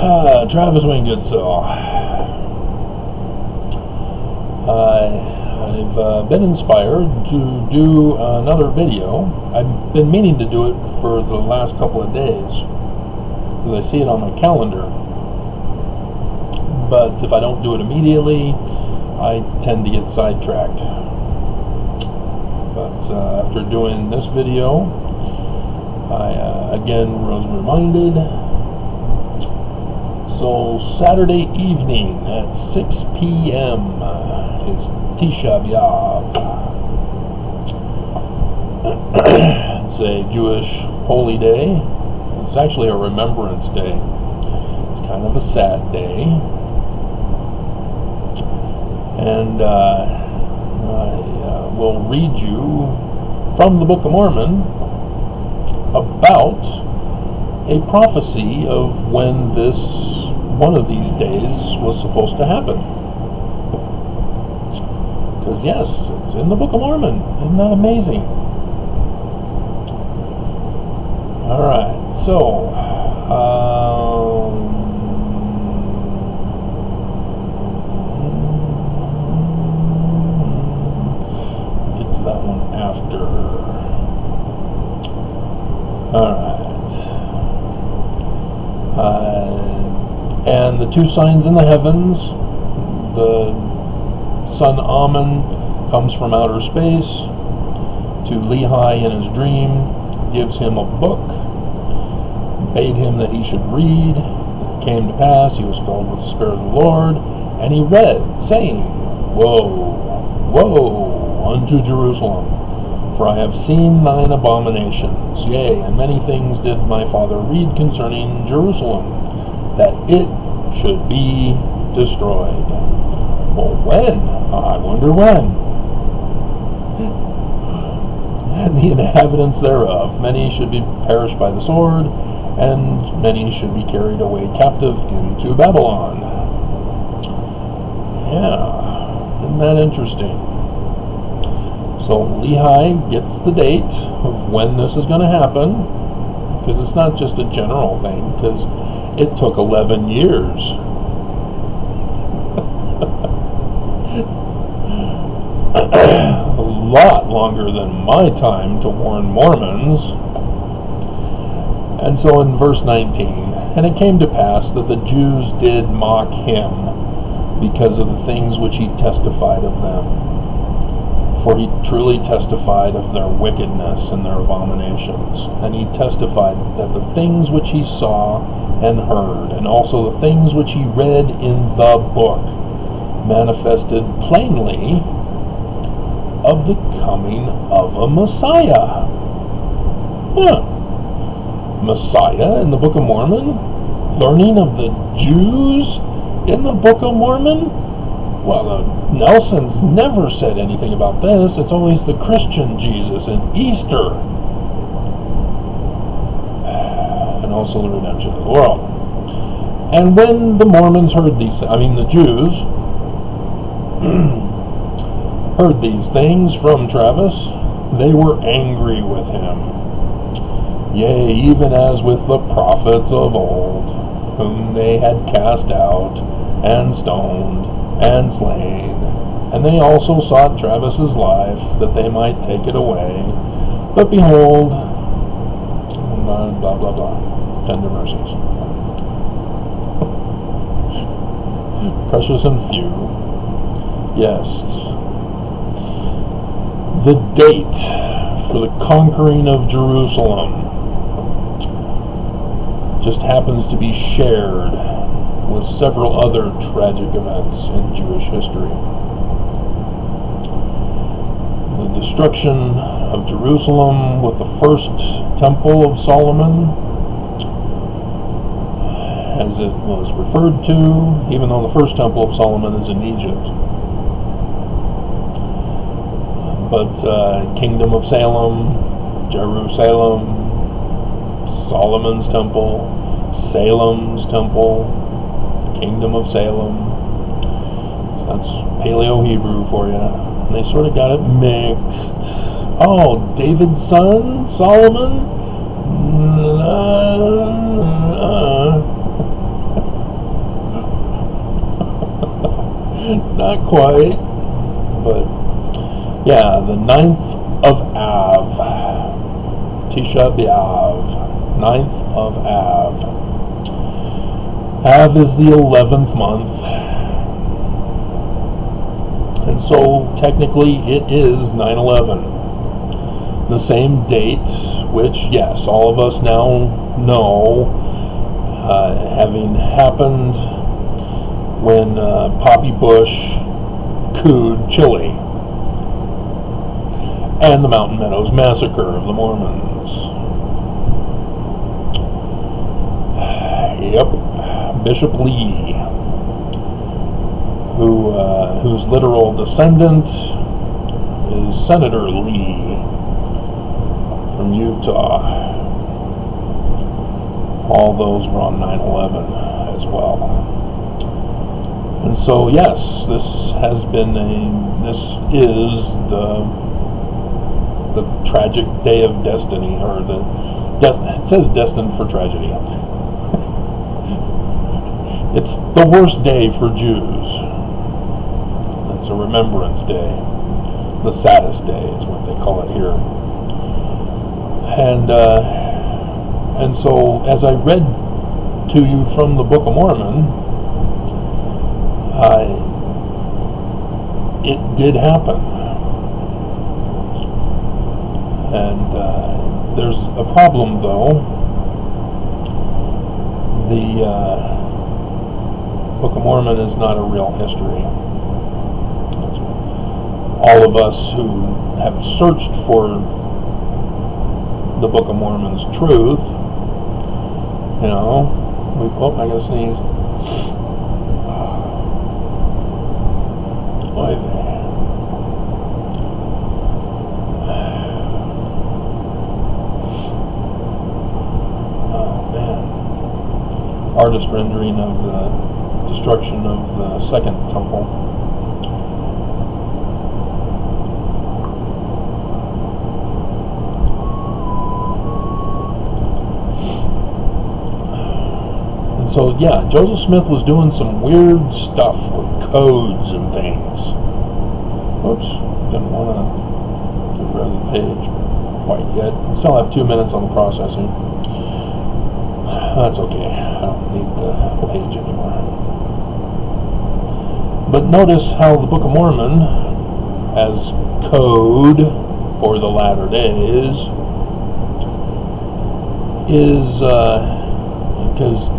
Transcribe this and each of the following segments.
Travis Wingate, so I've been inspired to do another video. I've been meaning to do it for the last couple of days because I see it on my calendar, but if I don't do it immediately, I tend to get sidetracked. But after doing this video, I again was reminded. So Saturday evening at 6 p.m. is Tisha B'Av. It's a Jewish holy day. It's actually a Remembrance Day. It's kind of a sad day. And I will read you from the Book of Mormon about a prophecy of when one of these days was supposed to happen. Because yes, it's in the Book of Mormon. Isn't that amazing? Alright, so get to that one after. Alright. And the two signs in the heavens, the sun Amun comes from outer space to Lehi in his dream, gives him a book, bade him that he should read. It came to pass, he was filled with the Spirit of the Lord, and he read, saying, Woe, woe unto Jerusalem, for I have seen thine abominations. Yea, and many things did my father read concerning Jerusalem, that it should be destroyed. Well, when? I wonder when. And the inhabitants thereof, many should be perished by the sword, and many should be carried away captive into Babylon. Yeah, isn't that interesting? So Lehi gets the date of when this is going to happen, because it's not just a general thing, because it took 11 years. A lot longer than my time to warn Mormons. And so in verse 19, and it came to pass that the Jews did mock him because of the things which he testified of them. For he truly testified of their wickedness and their abominations. And he testified that the things which he saw and heard, and also the things which he read in the book, manifested plainly of the coming of a Messiah. Yeah. Messiah in the Book of Mormon? Learning of the Jews in the Book of Mormon? Well, Nelson's never said anything about this. It's always the Christian Jesus and Easter. And also the redemption of the world. And when the Mormons heard the Jews heard these things from Travis, they were angry with him. Yea, even as with the prophets of old, whom they had cast out, and stoned, and slain. And they also sought Travis's life, that they might take it away. But behold, blah, blah, blah, tender mercies. Precious and few. Yes. The date for the conquering of Jerusalem just happens to be shared with several other tragic events in Jewish history. The destruction of Jerusalem with the first temple of Solomon, as it was referred to, even though the first temple of Solomon is in Egypt. But Kingdom of Salem, Jerusalem, Solomon's temple, Salem's temple, Kingdom of Salem. So that's Paleo-Hebrew for you. And they sort of got it mixed. Oh, David's son, Solomon? Not quite, but yeah, the 9th of Av. Tisha B'Av. 9th of Av. Av is the 11th month. And so technically it is 9/11. The same date, which, yes, all of us now know, having happened when Poppy Bush cooed Chile and the Mountain Meadows Massacre of the Mormons. Yep, Bishop Lee, whose literal descendant is Senator Lee from Utah. All those were on 9/11 as well. And so, yes, this is the tragic day of destiny, or it says destined for tragedy. It's the worst day for Jews. It's a Remembrance Day. The saddest day is what they call it here. And so, as I read to you from the Book of Mormon, it did happen. And there's a problem, though. The Book of Mormon is not a real history. All of us who have searched for the Book of Mormon's truth, I gotta sneeze. Artist rendering of the destruction of the second temple. And so, yeah, Joseph Smith was doing some weird stuff with codes and things. Oops, didn't want to get rid of the page quite yet. I still have 2 minutes on the processing. That's okay. I don't need the page anymore. But notice how the Book of Mormon, as code for the latter days, is because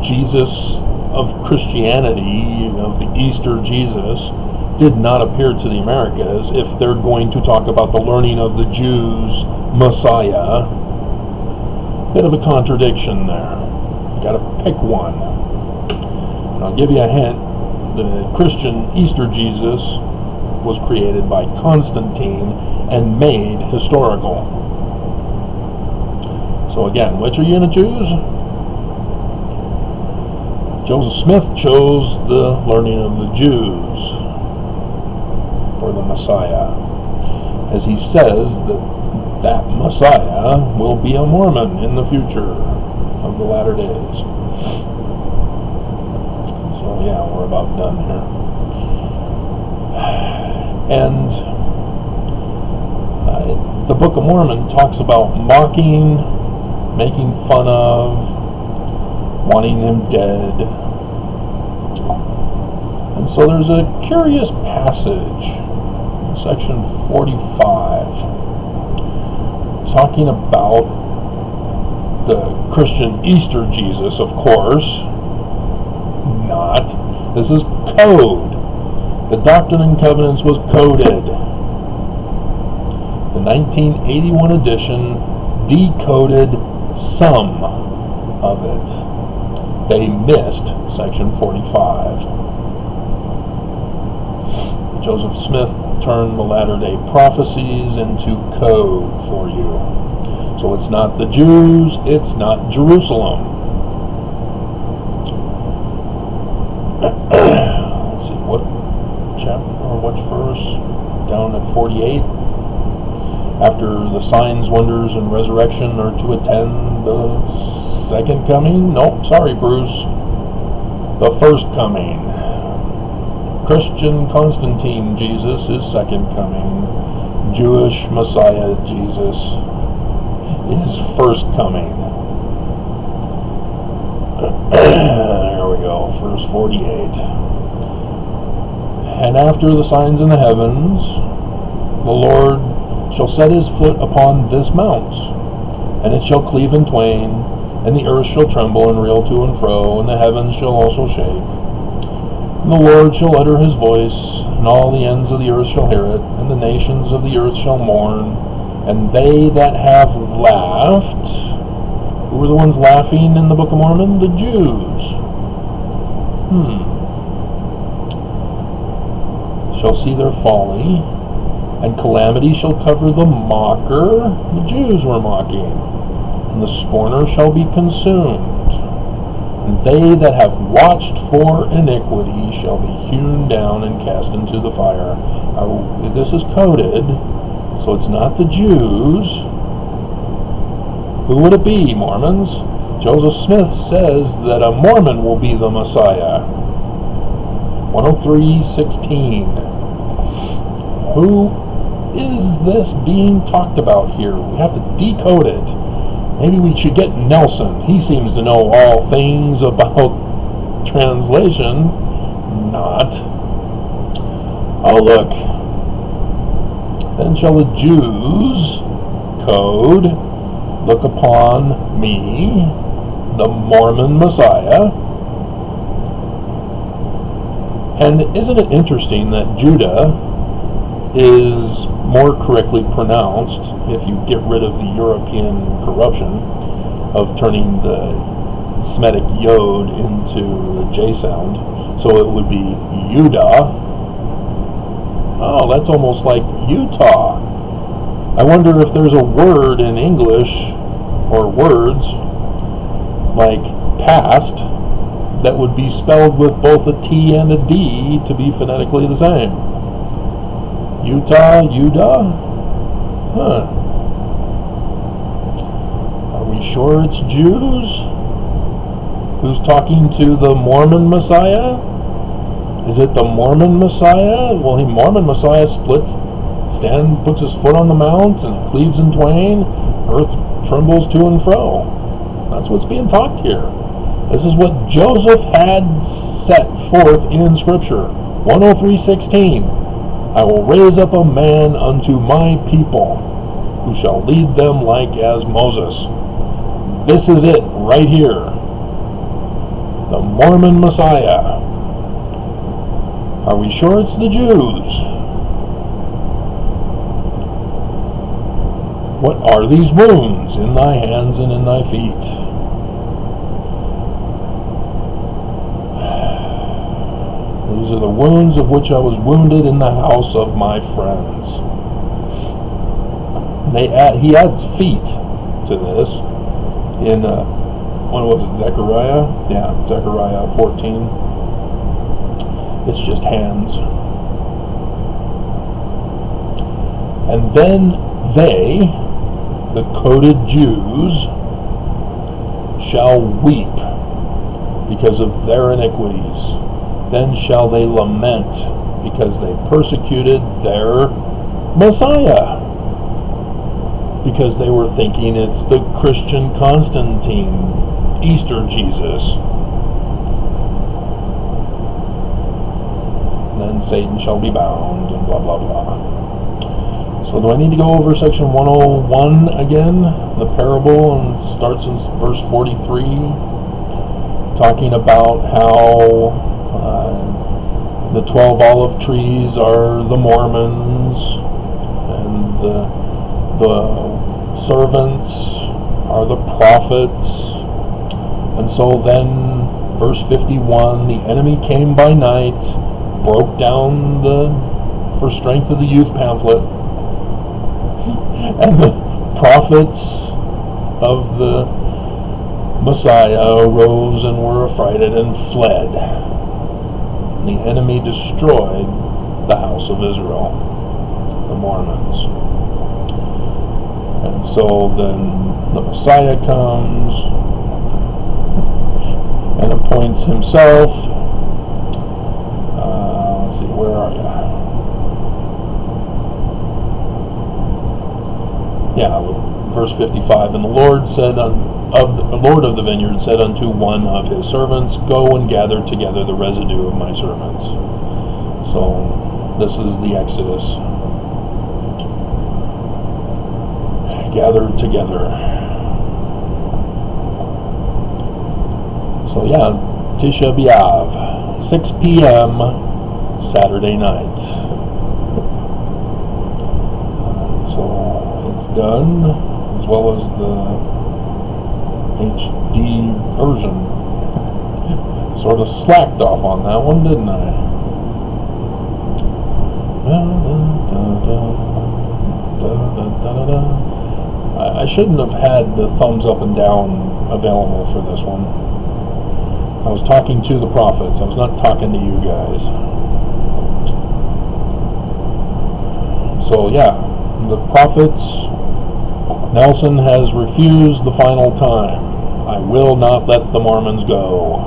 Jesus of Christianity, of the Easter Jesus, did not appear to the Americas. If they're going to talk about the learning of the Jews' Messiah, bit of a contradiction there. You got to pick one. And I'll give you a hint. The Christian Easter Jesus was created by Constantine and made historical. So again, which are you going to choose? Joseph Smith chose the learning of the Jews for the Messiah, as he says that Messiah will be a Mormon in the future of the latter days. So yeah, we're about done here. And the Book of Mormon talks about mocking, making fun of, wanting him dead. And so there's a curious passage in section 45 talking about the Christian Easter Jesus, of course. Not. This is code. The Doctrine and Covenants was coded. The 1981 edition decoded some of it. They missed section 45. Joseph Smith turned the latter-day prophecies into code for you. So it's not the Jews, it's not Jerusalem. Let's see, what chapter or what verse? Down at 48. After the signs, wonders, and resurrection are to attend the second coming? Nope, sorry, Bruce. The first coming. Christian Constantine Jesus is second coming. Jewish Messiah Jesus is first coming. There we go, verse 48. And after the signs in the heavens, the Lord shall set his foot upon this mount, and it shall cleave in twain, and the earth shall tremble and reel to and fro, and the heavens shall also shake. And the Lord shall utter his voice, and all the ends of the earth shall hear it, and the nations of the earth shall mourn, and they that have laughed. Who were the ones laughing in the Book of Mormon? The Jews. Shall see their folly, and calamity shall cover the mocker. The Jews were mocking. And the scorner shall be consumed. And they that have watched for iniquity shall be hewn down and cast into the fire. This is coded, so it's not the Jews. Who would it be, Mormons? Joseph Smith says that a Mormon will be the Messiah. 103:16. Who is this being talked about here? We have to decode it. Maybe we should get Nelson. He seems to know all things about translation. Not. Oh, look. Then shall the Jews, code, look upon me, the Mormon Messiah. And isn't it interesting that Judah is more correctly pronounced if you get rid of the European corruption of turning the Semitic yod into a J sound. So it would be Judah. Oh, that's almost like Utah. I wonder if there's a word in English, or words, like past, that would be spelled with both a T and a D to be phonetically the same. Utah, Judah? Huh. Are we sure it's Jews? Who's talking to the Mormon Messiah? Is it the Mormon Messiah? Well, the Mormon Messiah puts his foot on the mount and it cleaves in twain. Earth trembles to and fro. That's what's being talked here. This is what Joseph had set forth in Scripture. 103:16. I will raise up a man unto my people, who shall lead them like as Moses. This is it, right here. The Mormon Messiah. Are we sure it's the Jews? What are these wounds in thy hands and in thy feet? These are the wounds of which I was wounded in the house of my friends. He adds feet to this in, when was it, Zechariah? Yeah, Zechariah 14. It's just hands. And then they, the coded Jews, shall weep because of their iniquities. Then shall they lament because they persecuted their Messiah. Because they were thinking it's the Christian Constantine, Easter Jesus. And then Satan shall be bound, and blah, blah, blah. So do I need to go over section 101 again? The parable, and starts in verse 43, talking about how the 12 olive trees are the Mormons, and the servants are the prophets. And so then, verse 51, the enemy came by night, broke down the For Strength of the Youth pamphlet, and the prophets of the Messiah arose and were affrighted and fled. The enemy destroyed the house of Israel, the Mormons. And so then the Messiah comes and appoints himself. Where are you? Yeah, verse 55. And the Lord said the Lord of the vineyard said unto one of his servants, Go and gather together the residue of my servants. So this is the Exodus. Gathered together. So yeah, Tisha B'Av, 6 p.m. Saturday night. So it's done, as well as the HD version. Sort of slacked off on that one, didn't I? I shouldn't have had the thumbs up and down available for this one. I was talking to the prophets. I was not talking to you guys. So yeah, the prophets, Nelson has refused the final time. I will not let the Mormons go.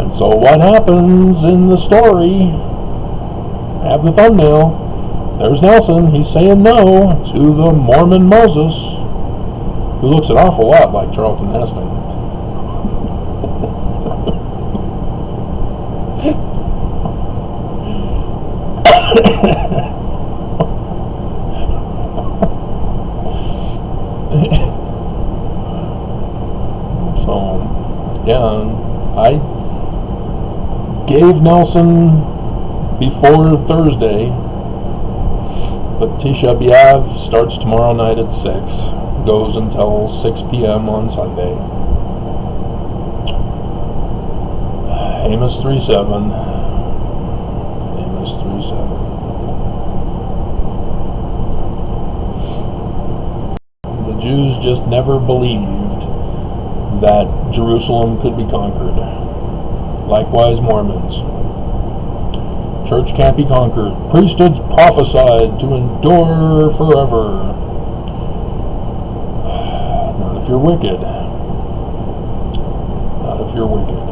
And so what happens in the story? I have the thumbnail. There's Nelson. He's saying no to the Mormon Moses, who looks an awful lot like Charlton Heston. So, yeah, I gave Nelson before Thursday, but Tisha B'Av starts tomorrow night at 6, goes until 6 p.m. on Sunday. Amos 3:7. Amos 3:7. The Jews just never believed that Jerusalem could be conquered. Likewise, Mormons. Church can't be conquered. Priesthoods prophesied to endure forever. Not if you're wicked. Not if you're wicked.